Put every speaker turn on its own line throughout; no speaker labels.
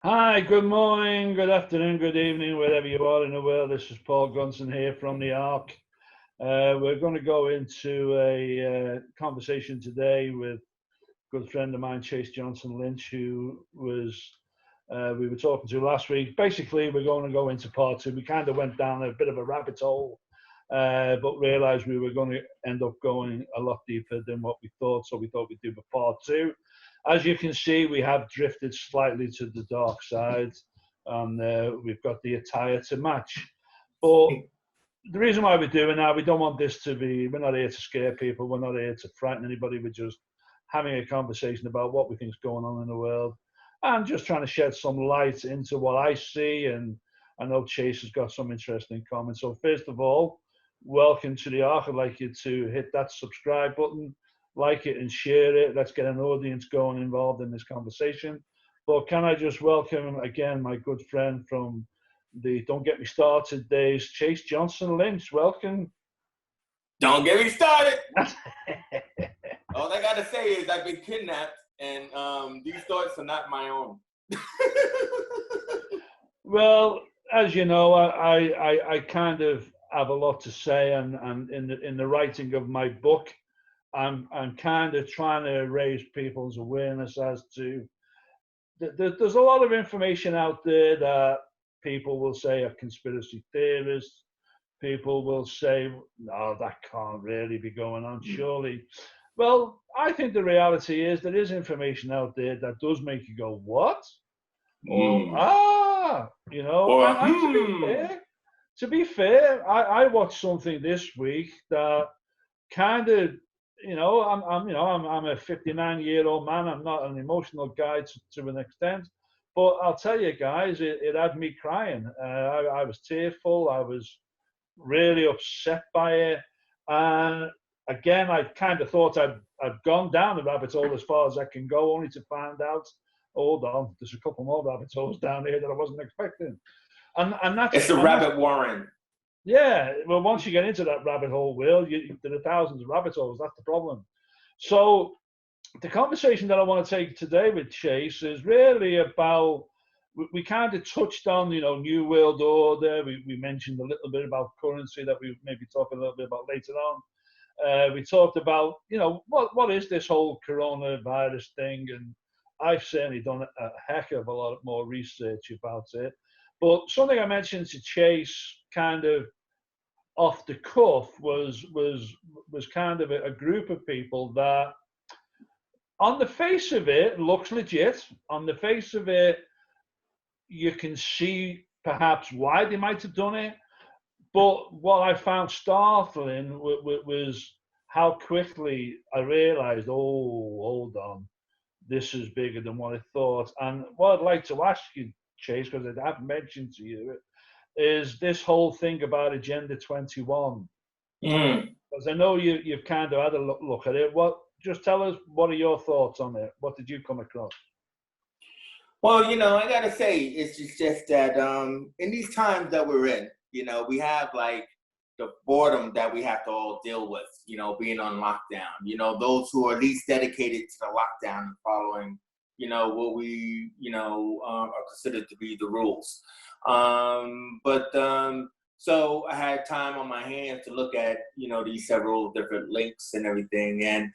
Hi, good morning, good afternoon, good evening, wherever you are in the world. This is Paul Gunson here from the Ark. We're going to go into a conversation today with a good friend of mine, Chase Johnson Lynch, who was we were talking to last week. Basically, we're going to go into part two. We kind of went down a bit of a rabbit hole, but realized we were going to end up going a lot deeper than what we thought. So we thought we'd do a part two. As you can see, we have drifted slightly to the dark side, and we've got the attire to match. But the reason why we're doing that, we don't want this to be, we're not here to scare people, we're not here to frighten anybody, we're just having a conversation about what we think is going on in the world and just trying to shed some light into what I see. And I know Chase has got some interesting comments. So, first of all, welcome to the Ark. I'd like you to hit that subscribe button, like it, and share it. Let's get an audience going involved in this conversation. But can I just welcome again my good friend from the Don't Get Me Started days, Chase Johnson Lynch. Welcome.
Don't get me started. All I gotta say is I've been kidnapped, and these thoughts are not my own.
Well, as you know, I kind of have a lot to say, and in the writing of my book, I'm kind of trying to raise people's awareness as to there's a lot of information out there that people will say are conspiracy theorists. People will say, no, that can't really be going on, surely. Well, I think the reality is there is information out there that does make you go, what? Or,
Or
and to be fair, I watched something this week that kind of, I'm a 59-year-old man. I'm not an emotional guy to an extent, but I'll tell you guys, it had me crying. I was tearful. I was really upset by it. And again, I kind of thought I'd gone down the rabbit hole as far as I can go, only to find out, hold on, there's a couple more rabbit holes down here that I wasn't expecting. And that's
it's a rabbit warren.
Yeah. Well, once you get into that rabbit hole, there are thousands of rabbit holes. That's the problem. So the conversation that I want to take today with Chase is really about, we kind of touched on, New World Order. We mentioned a little bit about currency that we maybe talk a little bit about later on. We talked about, what is this whole coronavirus thing? And I've certainly done a heck of a lot more research about it. But something I mentioned to Chase kind of off the cuff was kind of a group of people that on the face of it looks legit. On the face of it, you can see perhaps why they might have done it. But what I found startling was how quickly I realized, oh, hold on, this is bigger than what I thought. And what I'd like to ask you, Chase, because I haven't mentioned to you, is this whole thing about Agenda 21. Because I know you've kind of had a look at it. Just tell us, what are your thoughts on it? What did you come across?
Well, I gotta say, it's just that in these times that we're in, we have like the boredom that we have to all deal with, being on lockdown. Those who are least dedicated to the lockdown and following, what we, are considered to be the rules. So I had time on my hands to look at, these several different links and everything. And,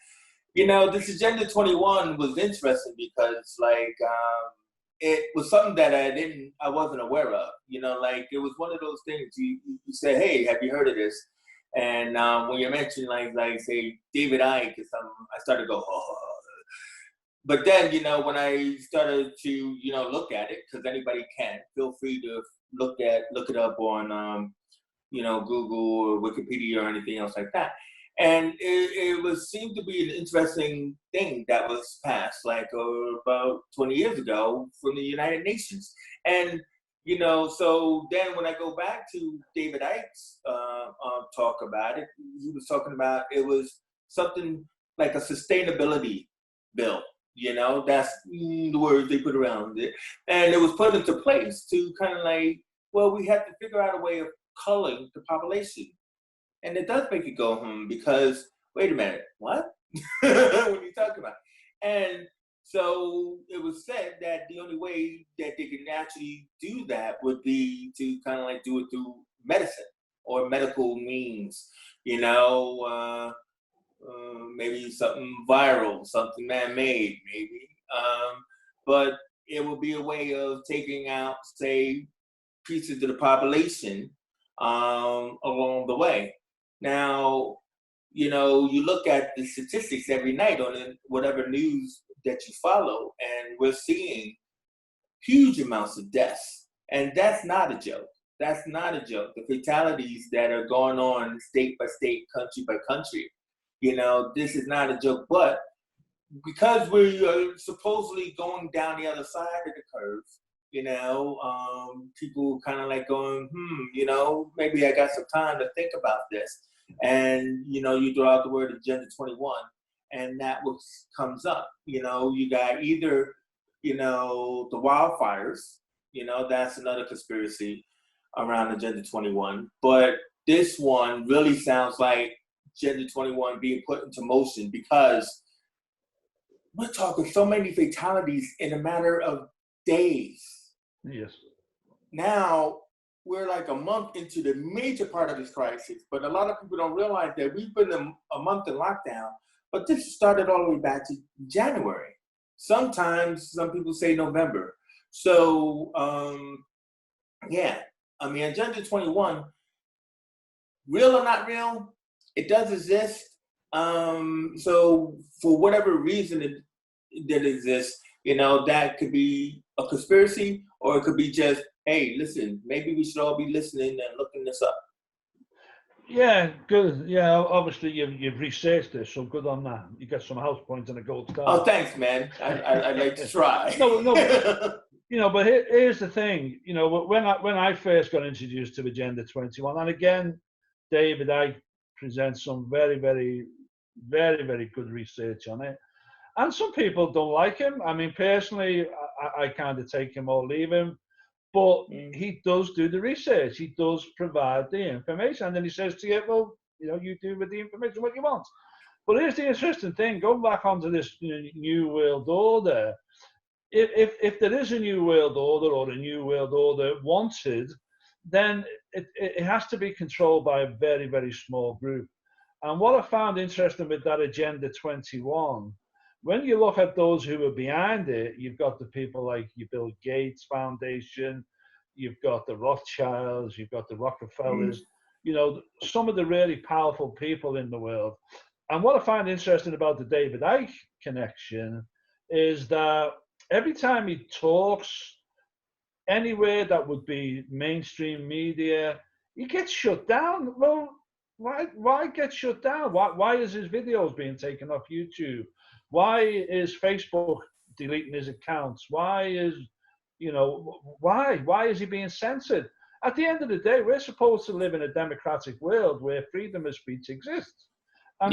this Agenda 21 was interesting because, like, it was something that I wasn't aware of. Like it was one of those things you say, hey, have you heard of this? And when you mentioned like say David Icke or something, I started to go, oh. But then, when I started to, look at it, because anybody can, feel free to look it up on, Google or Wikipedia or anything else like that. And it seemed to be an interesting thing that was passed like about 20 years ago from the United Nations. And, so then when I go back to David Icke's talk about it, he was talking about it was something like a sustainability bill. That's the words they put around it. And it was put into place to kind of like, well, we have to figure out a way of culling the population. And it does make you go, because wait a minute, what? What are you talking about? And So it was said that the only way that they can actually do that would be to kind of like do it through medicine or medical means, you know, maybe something viral, something man-made, maybe. But it will be a way of taking out, say, pieces of the population along the way. Now, you know, you look at the statistics every night on whatever news that you follow, and we're seeing huge amounts of deaths. And that's not a joke. That's not a joke. The fatalities that are going on state by state, country by country, you know, this is not a joke. But because we are supposedly going down the other side of the curve, you know, people kind of like going, you know, maybe I got some time to think about this. And, you know, you throw out the word Agenda 21, and that what comes up. You know, you got either, you know, the wildfires, you know, that's another conspiracy around Agenda 21. But this one really sounds like Agenda 21 being put into motion because we're talking so many fatalities in a matter of days.
Yes.
Now we're like a month into the major part of this crisis, but a lot of people don't realize that we've been a month in lockdown, but this started all the way back to January. Sometimes some people say November. So, yeah, I mean, Agenda 21, real or not real, it does exist. So for whatever reason that exists, you know, that could be a conspiracy, or it could be just, hey, listen, maybe we should all be listening and looking this up.
Yeah, good. Yeah, obviously you've researched this, so good on that. You get some house points and a gold star.
Oh, thanks, man. I'd like to try.
No, you know, but here's the thing. You know, when I first got introduced to Agenda 21, and again, David, I present some very, very, very, very good research on it. And some people don't like him. I mean, personally, I kind of take him or leave him. But he does do the research. He does provide the information. And then he says to you, well, you know, you do with the information what you want. But here's the interesting thing. Going back onto this new world order, if there is a new world order or a new world order wanted, then it has to be controlled by a very, very small group. And what I found interesting with that Agenda 21, when you look at those who are behind it, you've got the people like your Bill Gates Foundation, you've got the Rothschilds, you've got the Rockefellers, you know, some of the really powerful people in the world. And what I find interesting about the David Icke connection is that every time he talks anywhere that would be mainstream media, he gets shut down. Well, why get shut down? Why is his videos being taken off YouTube? Why is Facebook deleting his accounts? Why is, you know, why is he being censored? At the end of the day, we're supposed to live in a democratic world where freedom of speech exists. And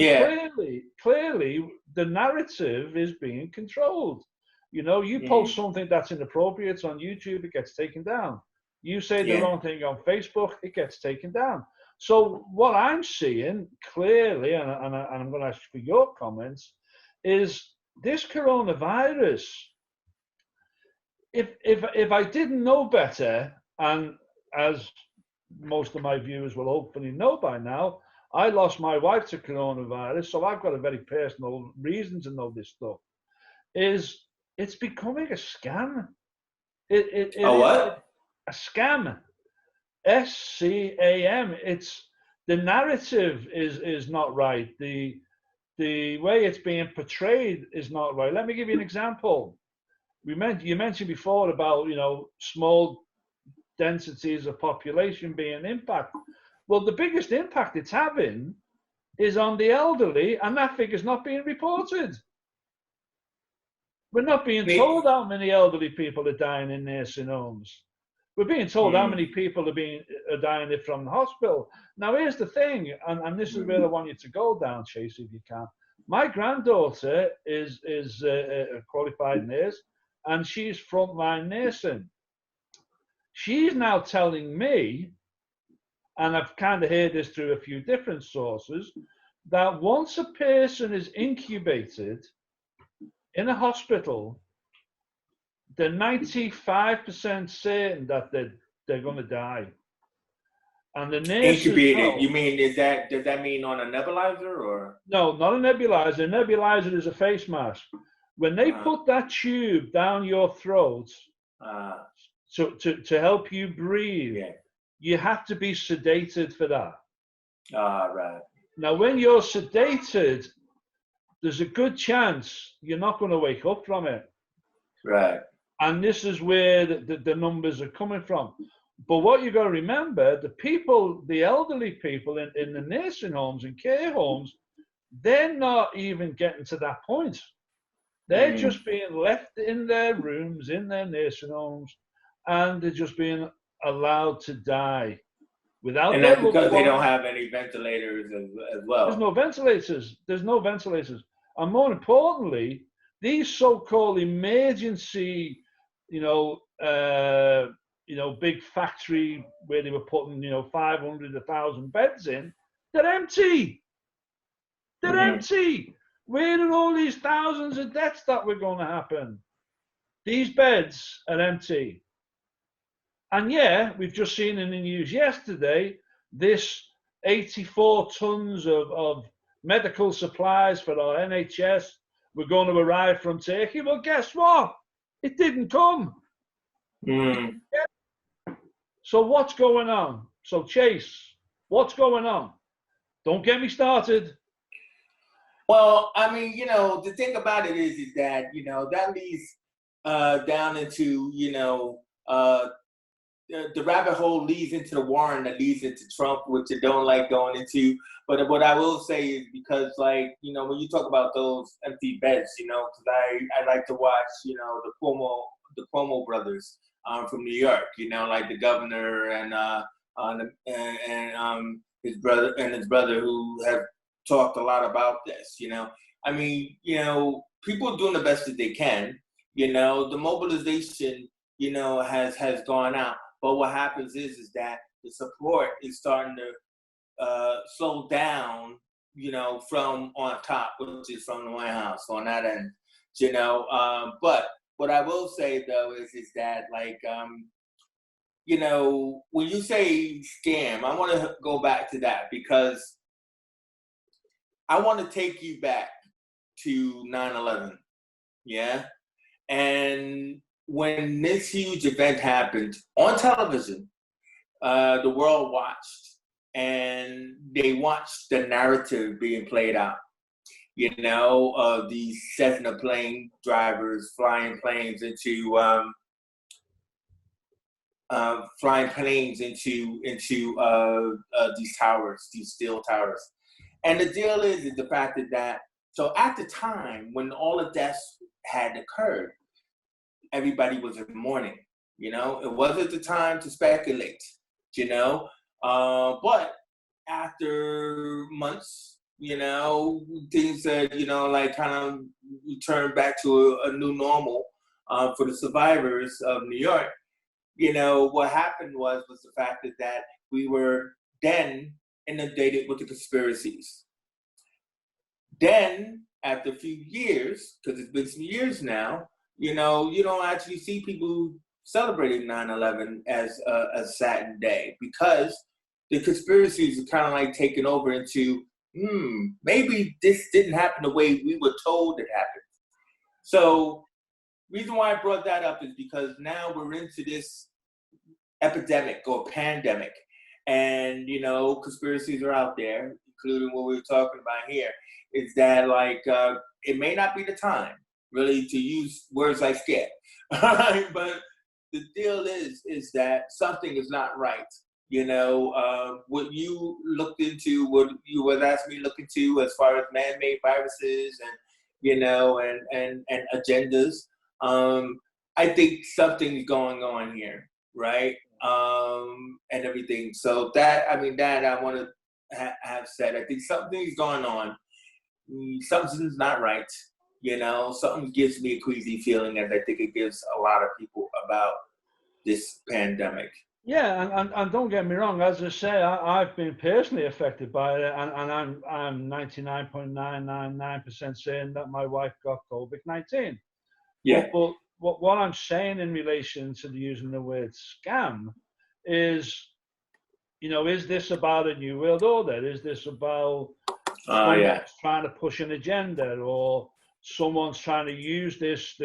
clearly the narrative is being controlled. You know, you post something that's inappropriate on YouTube, it gets taken down. You say the wrong thing on Facebook, it gets taken down. So what I'm seeing clearly, and I'm going to ask for your comments, is this coronavirus. If I didn't know better, and as most of my viewers will hopefully know by now, I lost my wife to coronavirus, so I've got a very personal reason to know this stuff. It's becoming a scam. It
what?
A scam. SCAM. It's the narrative is not right. The way it's being portrayed is not right. Let me give you an example. You mentioned before about, you know, small densities of population being impact. Well, the biggest impact it's having is on the elderly, and that figure's not being reported. We're not being told how many elderly people are dying in nursing homes. We're being told how many people are dying from the hospital. Now, here's the thing, and this is where I want you to go down, Chase, if you can. My granddaughter is a qualified nurse, and she's frontline nursing. She's now telling me, and I've kind of heard this through a few different sources, that once a person is incubated, in a hospital, they're 95% certain that they're going to die. And the nurses
Incubated.
know.
You mean does that mean on a nebulizer or?
No, not a nebulizer. A nebulizer is a face mask. When they put that tube down your throat to help you breathe,
yeah.
you have to be sedated for that.
Right.
Now, when you're sedated, there's a good chance you're not going to wake up from it.
Right.
And this is where the numbers are coming from. But what you've got to remember, the people, the elderly people in the nursing homes and care homes, they're not even getting to that point. They're just being left in their rooms, in their nursing homes, and they're just being allowed to die without
and
their
that's
loved
because they
ones.
don't have any ventilators as well.
There's no ventilators. There's no ventilators. And more importantly, these so-called emergency, big factory where they were putting, 500, 1,000 beds in, they're empty. They're empty. Where are all these thousands of deaths that were going to happen? These beds are empty. And yeah, we've just seen in the news yesterday, this 84 tons of medical supplies for our NHS were going to arrive from Turkey. Well, guess what? It didn't come. So what's going on? So Chase, what's going on? Don't get me started.
Well, I mean, the thing about it is that, that leads down into, the rabbit hole leads into the Warren that leads into Trump, which I don't like going into. But what I will say is because, when you talk about those empty beds, because I like to watch, the Cuomo brothers from New York, like the governor and his brother who have talked a lot about this. I mean, people are doing the best that they can. The mobilization, has gone out. But what happens is that the support is starting to slow down, from on top, which is from the White House on that end, But what I will say though is that when you say scam, I want to go back to that because I want to take you back to 9/11, yeah, and when this huge event happened on television, the world watched and they watched the narrative being played out, of these Cessna plane drivers flying planes into these towers, these steel towers. And the deal is the fact that so at the time when all of deaths had occurred, everybody was in mourning. It wasn't the time to speculate. But after months, things that kind of returned back to a new normal for the survivors of New York. What happened was the fact that we were then inundated with the conspiracies. Then, after a few years, because it's been some years now, you don't actually see people celebrating 9/11 as a sad day because the conspiracies are kind of like taken over into, maybe this didn't happen the way we were told it happened. So, reason why I brought that up is because now we're into this epidemic or pandemic, and conspiracies are out there, including what we were talking about here. Is that it may not be the time really to use words like scam, but the deal is that something is not right. What you looked into, what you was asking me to look into as far as man-made viruses and agendas. I think something's going on here, right? And everything. So that I want to have said. I think something's going on. Something's not right. Something gives me a queasy feeling, as I think it gives a lot of people about this pandemic.
Yeah, and don't get me wrong. As I say, I've been personally affected by it, and I'm 99.999% saying that my wife got COVID-19.
Yeah.
But what I'm saying in relation to the using the word scam is, is this about a new world order? Is this about
Oh yeah.
someone's trying to push an agenda, or someone's trying to use this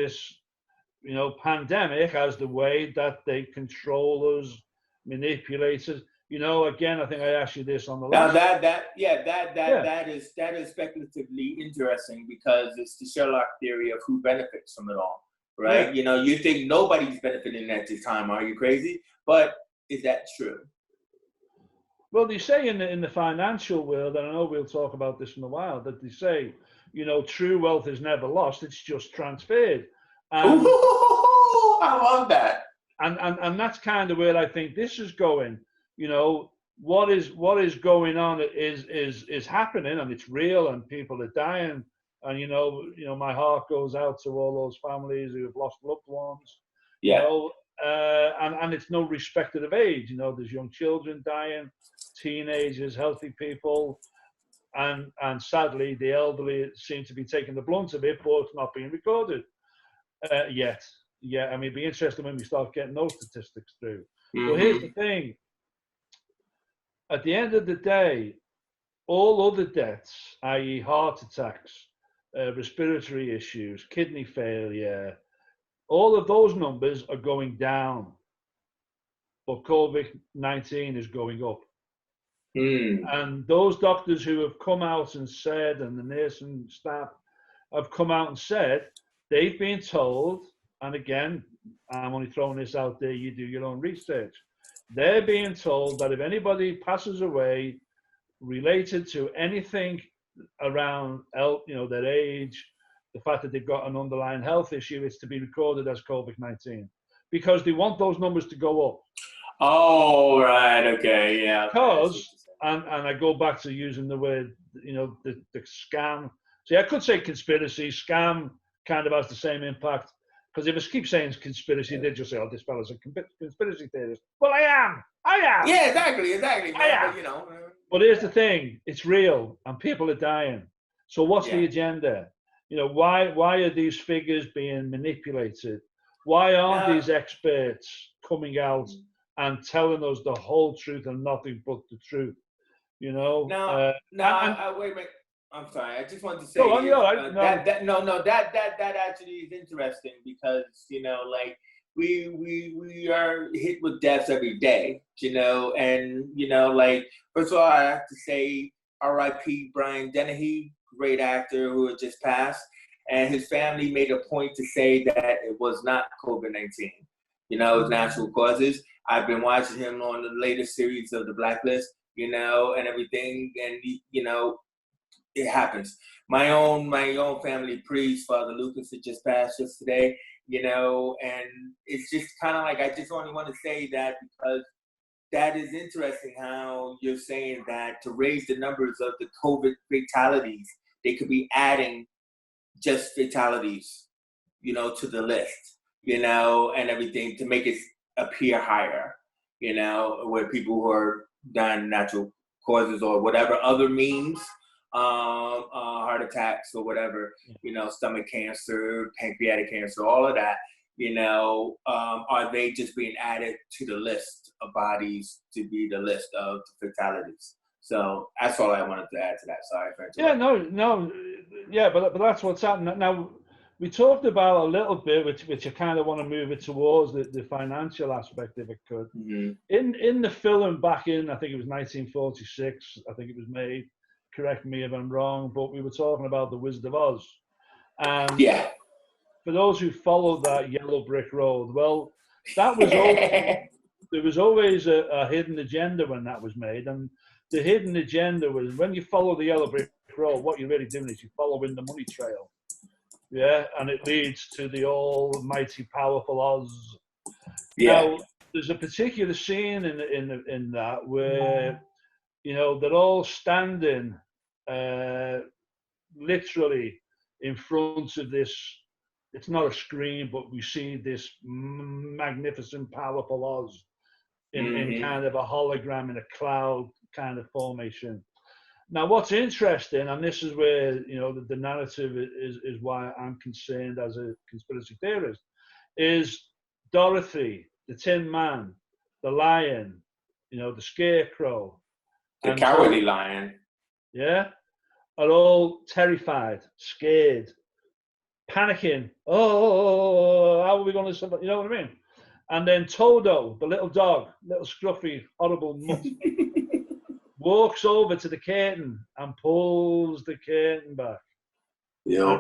pandemic as the way that they control us, manipulate us? Again, I think I asked you this on the
Now
last. Yeah,
that is speculatively interesting because it's the Sherlock theory of who benefits from it all,
yeah.
right? You know, you think nobody's benefiting at this time. Are you crazy? But is that true?
Well, they say in the financial world, and I know we'll talk about this in a while, that they say, true wealth is never lost; it's just transferred. And
Ooh, I love that.
and that's kind of where I think this is going. What is going on is happening, and it's real, and people are dying. And my heart goes out to all those families who have lost loved ones. You
Yeah.
know, and it's no respect of age. There's young children dying, teenagers, healthy people, and sadly the elderly seem to be taking the blunt of it, but it's not being recorded yet. Yeah, I mean, it'd be interesting when we start getting those statistics through. But here's the
Mm-hmm.
thing: at the end of the day, all other deaths, i.e., heart attacks, respiratory issues, kidney failure, all of those numbers are going down, but COVID-19 is going up.
Mm.
And those doctors who have come out and said, and the nursing staff have come out and said, they've been told, and again, I'm only throwing this out there, you do your own research. They're being told that if anybody passes away related to anything around their age, the fact that they've got an underlying health issue, it's to be recorded as COVID-19 because they want those numbers to go up.
Oh, right. Okay. Yeah. Okay. I see what
Because,
you're saying.
and I go back to using the word, the scam. See, I could say conspiracy. Scam kind of has the same impact. Because if I keep saying conspiracy, they just say, oh, this fellow's a conspiracy theorist. Well, I am. I am.
Yeah. Exactly,
I
man.
am.
But you know.
But here's the thing: it's real, and people are dying. So what's
Yeah.
the agenda? Why are these figures being manipulated? Why aren't
Now,
these experts coming out and telling us the whole truth and nothing but the truth? You know,
now,
uh,
now.
and
Wait a minute. I'm sorry. I just wanted to
go
say
on, you're
is
all right. No,
that no no that actually is interesting because you know like we are hit with deaths every day, you know, and you know like first of all I have to say R.I.P. Brian Dennehy, great actor who had just passed, and his family made a point to say that it was not COVID-19. You know, it was natural causes. I've been watching him on the latest series of The Blacklist, you know, and everything, and you know it happens. My own family priest, Father Lucas, had just passed yesterday, you know, and it's just kind of like I just only want to say that because that is interesting how you're saying that to raise the numbers of the COVID fatalities, they could be adding just fatalities, you know, to the list, you know, and everything to make it appear higher, you know, where people who are dying natural causes or whatever other means, heart attacks or whatever, you know, stomach cancer, pancreatic cancer, all of that, you know, are they just being added to the list of bodies to be the list of fatalities? So that's all I wanted to add to that. Sorry for
yeah,
interrupting.
no, yeah, but that's what's happening now. We talked about a little bit, which I kind of want to move it towards the financial aspect, if it could.
Mm-hmm.
In the film back in, I think it was 1946, I think it was made. Correct me if I'm wrong, but we were talking about the Wizard of Oz, and
Yeah.
for those who followed that yellow brick road, well, that was all. There was always a hidden agenda when that was made, and the hidden agenda was when you follow the yellow brick road, what you're really doing is you're following the money trail, yeah, and it leads to the almighty powerful Oz.
Yeah.
Now, there's a particular scene in that where they're all standing uh, literally in front of this. It's not a screen, but we see this magnificent, powerful Oz in kind of a hologram in a cloud kind of formation. Now, what's interesting, and this is where the narrative is why I'm concerned as a conspiracy theorist, is Dorothy, the Tin Man, the Lion, the Scarecrow,
the Cowardly Lion,
yeah, are all terrified, scared, panicking. Oh, how are we going to survive? You know what I mean? And then Toto, the little dog, little scruffy, horrible mutt, walks over to the curtain and pulls the curtain back.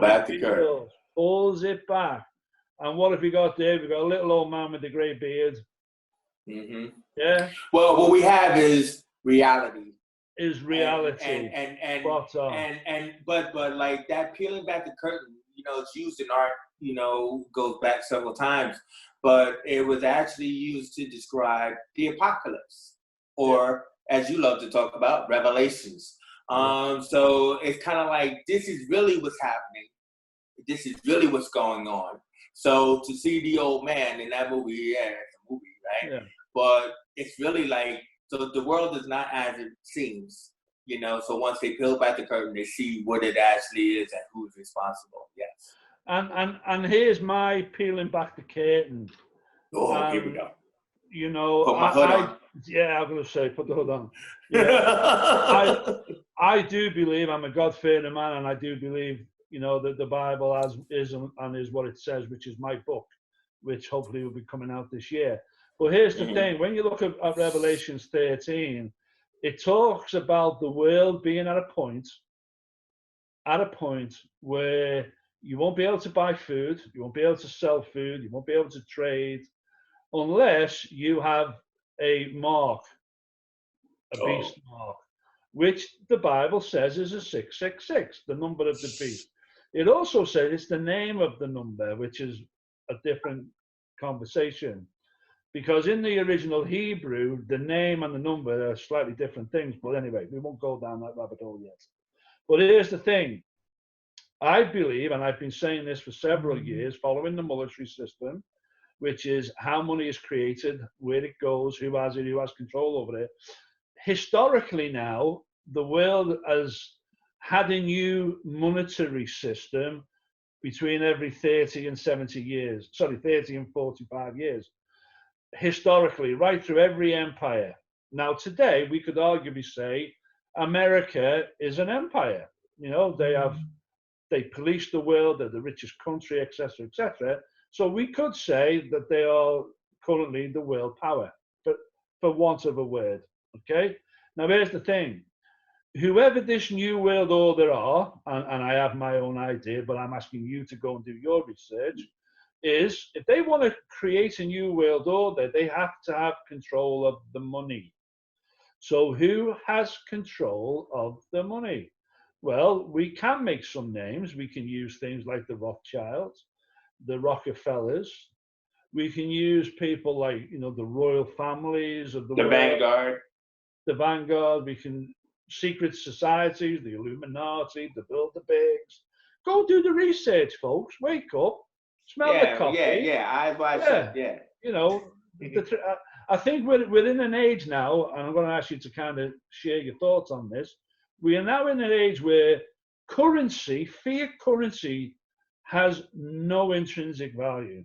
Back the curtain.
Pulls it back. And what have we got there? We've got a little old man with a grey beard.
Mm-hmm.
Yeah.
Well, what we have is reality.
Is reality.
But like that peeling back the curtain, it's used in art, goes back several times, but it was actually used to describe the apocalypse, or as you love to talk about, Revelations. So it's kind of like, this is really what's happening. This is really what's going on. So to see the old man in that movie, it's a movie, right?
Yeah.
But it's really like, so the world is not as it seems, so once they peel back the curtain, they see what it actually is and who's responsible. Yes.
And here's my peeling back the curtain.
Oh, here we go.
Put my hood on. Yeah, I'm going to say, put the hood on. Yeah. I do believe, I'm a God-fearing man, and I do believe, that the Bible is what it says, which is my book, which hopefully will be coming out this year. But here's the thing, when you look at Revelations 13, it talks about the world being at a point where you won't be able to buy food, you won't be able to sell food, you won't be able to trade, unless you have a mark, a beast mark, which the Bible says is a 666, the number of the beast. It also says it's the name of the number, which is a different conversation. Because in the original Hebrew, the name and the number are slightly different things. But anyway, we won't go down that rabbit hole yet. But here's the thing. I believe, and I've been saying this for several years, following the monetary system, which is how money is created, where it goes, who has it, who has control over it. Historically now, the world has had a new monetary system between every 30 and 70 years. Sorry, 30 and 45 years. Historically, right through every empire. Now, today, we could arguably say America is an empire. They police the world, they're the richest country, etc., etc. So we could say that they are currently the world power, but for want of a word. Okay. Now here's the thing: whoever this new world order are, and I have my own idea, but I'm asking you to go and do your research. Is if they want to create a new world order, they have to have control of the money. So who has control of the money? Well, we can make some names. We can use things like the Rothschilds, the Rockefellers. We can use people like, the royal families of the world.
Vanguard.
The Vanguard. We can secret societies, the Illuminati, the Bilderbergs. Go do the research, folks. Wake up. Smell the coffee. I think we're in an age now, and I'm going to ask you to kind of share your thoughts on this. We are now in an age where fiat currency, has no intrinsic value,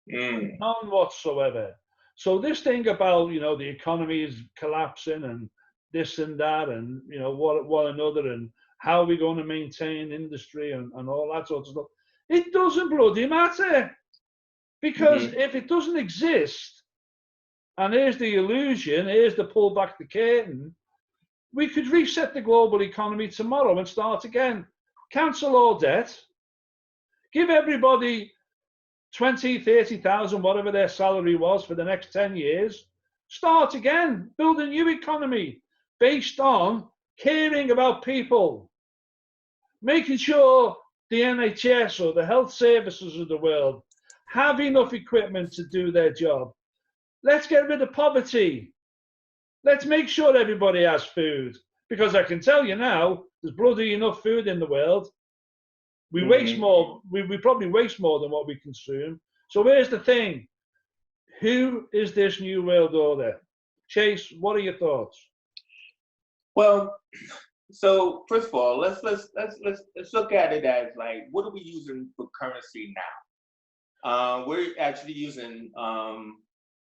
none whatsoever. So this thing about, the economy is collapsing and this and that and, one another and how we're going to maintain industry and all that sort of stuff, it doesn't bloody matter. Because if it doesn't exist, and here's the illusion, here's the pull back the curtain, we could reset the global economy tomorrow and start again. Cancel all debt. Give everybody 20, 30,000, whatever their salary was for the next 10 years. Start again. Build a new economy based on caring about people. Making sure the NHS or the health services of the world have enough equipment to do their job. Let's get rid of poverty. Let's make sure everybody has food. Because I can tell you now, there's bloody enough food in the world. We waste more. We probably waste more than what we consume. So here's the thing. Who is this new world order? Chase, what are your thoughts?
Well, so first of all, let's look at it as like, what are we using for currency now? We're actually using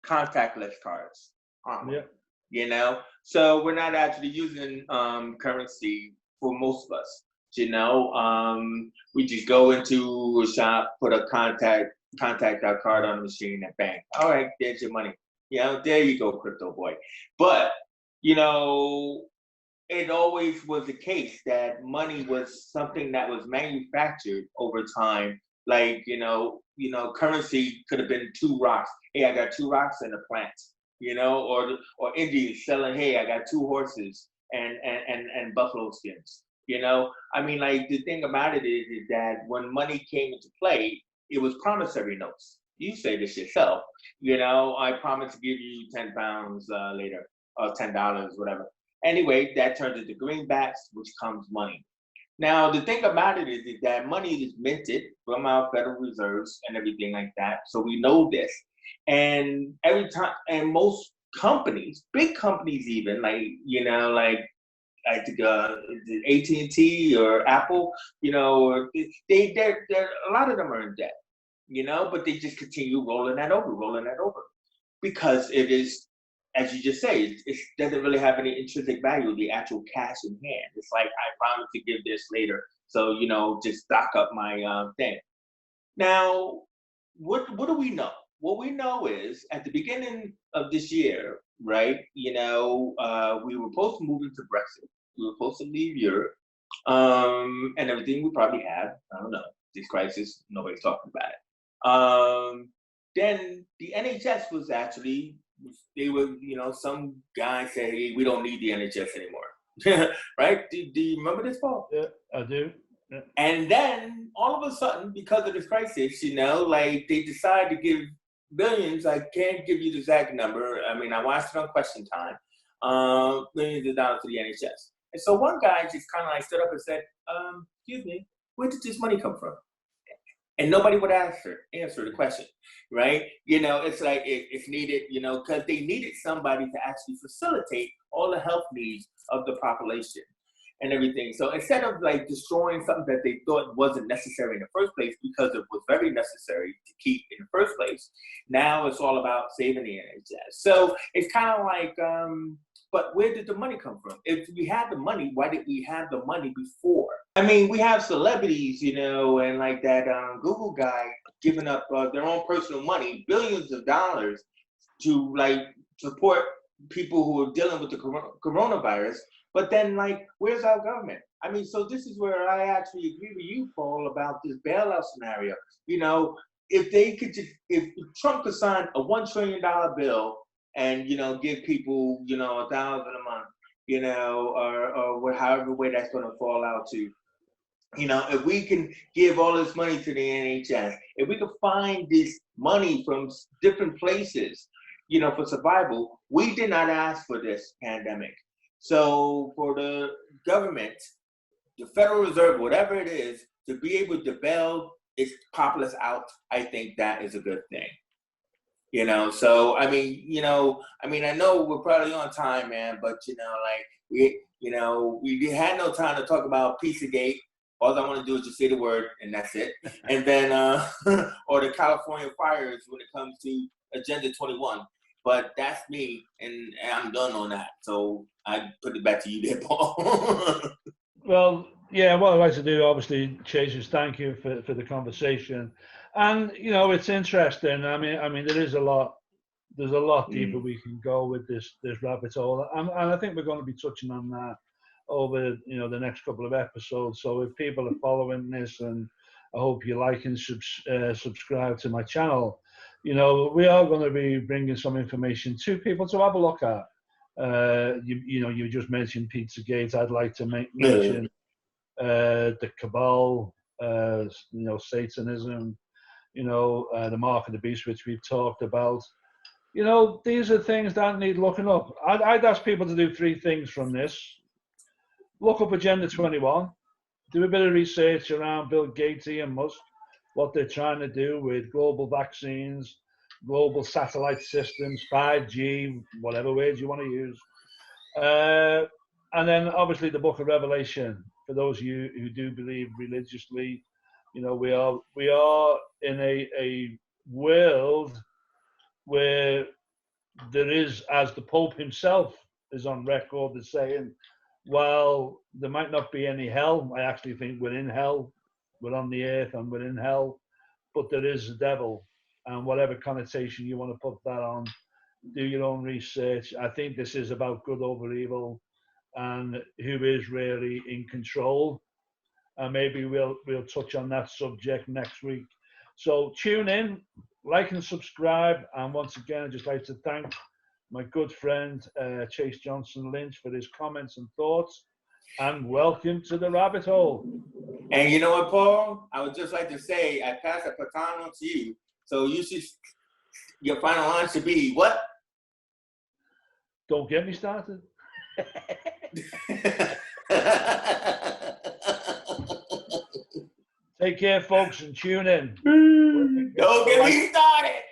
contactless cards, aren't we?
Yeah.
You know, so we're not actually using currency for most of us. You know, we just go into a shop, put a contact our card on the machine, and bang. All right, there's your money. You know, there you go, crypto boy. But you know, it always was the case that money was something that was manufactured over time. Like, currency could have been two rocks. Hey, I got two rocks and a plant. Or Indians selling, hey, I got two horses and buffalo skins. I mean, like, the thing about it is that when money came into play, it was promissory notes. You say this yourself. I promise to give you 10 pounds later, or $10, whatever. Anyway, that turns into greenbacks, which comes money. Now, the thing about it is that money is minted from our Federal Reserves and everything like that. So we know this. And every time, and most companies, big companies even, like I think AT&T or Apple, they're a lot of them are in debt, but they just continue rolling that over, because it is, as you just say, it doesn't really have any intrinsic value, the actual cash in hand. It's like, I promise to give this later, so, just stock up my thing. Now, what do we know? What we know is, at the beginning of this year, right, we were supposed to move into Brexit. We were supposed to leave Europe, and everything we probably have. I don't know. This crisis, nobody's talking about it. Then the NHS was actually, some guy said, hey, we don't need the NHS anymore. Right? Do you remember this, Paul?
Yeah, I do. Yeah.
And then all of a sudden, because of this crisis, they decide to give billions. I can't give you the exact number. I mean, I watched it on Question Time. Millions of dollars to the NHS. And so one guy just kind of stood up and said, excuse me, where did this money come from? And nobody would answer the question, right? It's like it's needed, because they needed somebody to actually facilitate all the health needs of the population and everything. So instead of destroying something that they thought wasn't necessary in the first place, because it was very necessary to keep in the first place, now it's all about saving the NHS. So it's kind of like, but where did the money come from? If we had the money, why did we have the money before? I mean, we have celebrities, and like that Google guy giving up their own personal money, billions of dollars, to support people who are dealing with the coronavirus. But then, where's our government? I mean, so this is where I actually agree with you, Paul, about this bailout scenario. If Trump could sign a $1 trillion bill and, give people, $1,000 a month, or however way that's going to fall out to, if we can give all this money to the NHS, if we could find this money from different places, for survival, we did not ask for this pandemic. So for the government, the Federal Reserve, whatever it is, to be able to bail its populace out, I think that is a good thing. So I know we're probably on time, man, but we had no time to talk about Pizzagate. All I want to do is just say the word, and that's it. And then, or the California fires when it comes to Agenda 21. But that's me, and I'm done on that. So I put it back to you there, Paul.
Well, yeah, what I'd like to do, obviously, Chase, is thank you for the conversation. And, it's interesting. I mean, there's a lot deeper we can go with this rabbit hole. And I think we're going to be touching on that over, the next couple of episodes. So if people are following this, and I hope you like and subscribe to my channel, we are going to be bringing some information to people to have a look at. You just mentioned Pizzagate. I'd like to mention the cabal, Satanism, the mark of the beast, which we've talked about. These are things that need looking up. I'd ask people to do 3 things from this. Look up Agenda 21. Do a bit of research around Bill Gates and Musk, what they're trying to do with global vaccines, global satellite systems, 5G, whatever words you want to use. And then obviously the book of Revelation, for those of you who do believe religiously, you know, we are in a world where there is, as the Pope himself is on record as saying, while there might not be any hell, I actually think we're in hell. We're on the earth and we're in hell, but there is a devil, and whatever connotation you want to put that on, do your own research. I think this is about good over evil and who is really in control. And maybe we'll touch on that subject next week. So tune in, like and subscribe. And once again, I'd just like to thank my good friend Chase Johnson Lynch for his comments and thoughts. And welcome to the rabbit hole.
And you know what, Paul? I would just like to say, I pass the baton on to you. So you should, your final line should be what?
Don't get me started. Take care, folks, and tune in.
Don't get me started.